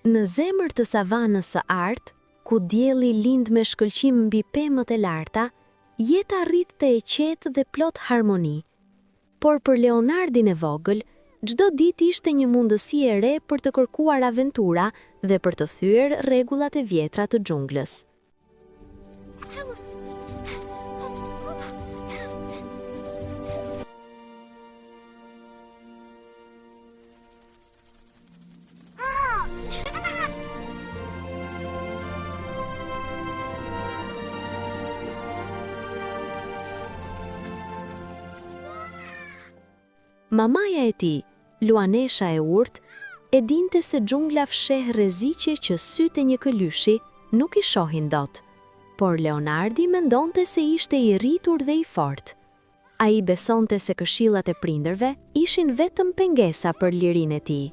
Në zemër të savanës së artë, ku dielli lind me shkëlqim mbi pemët e larta, jeta rritte e qetë dhe plot harmoni. Por për Leonardin e vogël, çdo ditë ishte një mundësi e re për të kërkuar aventura dhe për të thyer rregullat e vjetra të xhunglës. Mamaja e tij, Luanesha e urtë, e dinte se xhungla fsheh rreziqe që sytë e një këlyshi nuk i shohin dot, por Leonardi mendonte se ishte i rritur dhe i fortë. Ai besonte se këshillat e prindërve ishin vetëm pengesa për lirinë e tij.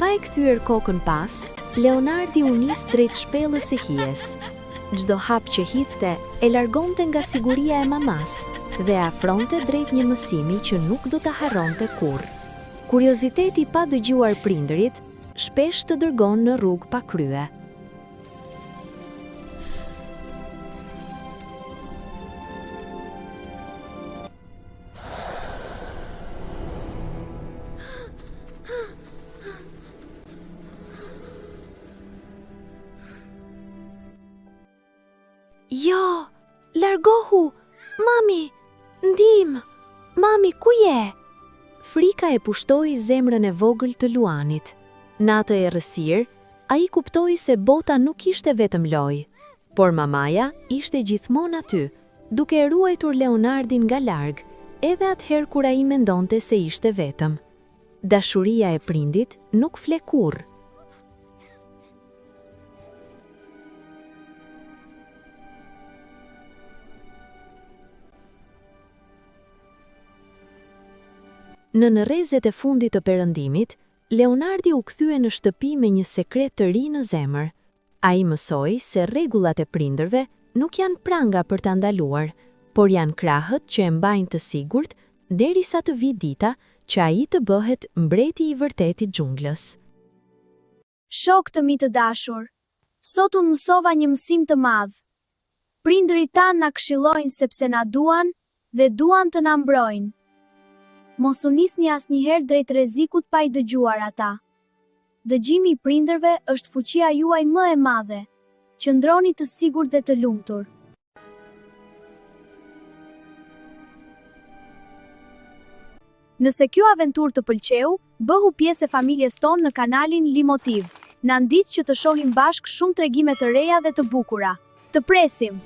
Pa e kthyer kokën pas, Leonardi u nis drejt shpellës së hijes. Çdo hap që hidhte e largonte nga siguria e mamas dhe afronte drejt një mësimi që nuk do ta harronte kurrë. Kurioziteti pa dëgjuar prindërit shpesh të dërgon në rrugë pa krye. Jo, largohu, mami, ndim, mami, ku je? Frika e pushtoi zemrën e vogël të Luanit. Në atë errësirë, ai kuptoi se bota nuk ishte vetëm lojë, por mamaja ishte gjithmonë aty, duke e ruajtur Leonardin nga larg, edhe atëherë kur ai mendonte se ishte vetëm. Dashuria e prindit nuk fle kurrë. Në rrezet e fundit të perëndimit, Leonardi u kthye në shtëpi me një sekret të ri në zemër. Ai mësoi se rregullat e prindërve nuk janë pranga për ta ndaluar, por janë krahët që e mbajnë të sigurt derisa të vijë dita që ai të bëhet mbreti i vërtetë i xhunglës. Shok të mi të dashur, sot unë mësova një mësim të madh. Prindërit tanë na këshillojnë sepse na duan dhe duan të na mbrojnë. Mos u nisni asnjëherë drejt rrezikut pa i dëgjuar ata. Dëgjimi i prindërve është fuqia juaj më e madhe. Qëndroni të sigurt dhe të lumtur. Nëse kjo aventurë të pëlqeu, bëhu pjesë e familjes tonë në kanalin Limotiv. Na ndit që të shohim bashk shumë tregime të reja dhe të bukura. Të presim!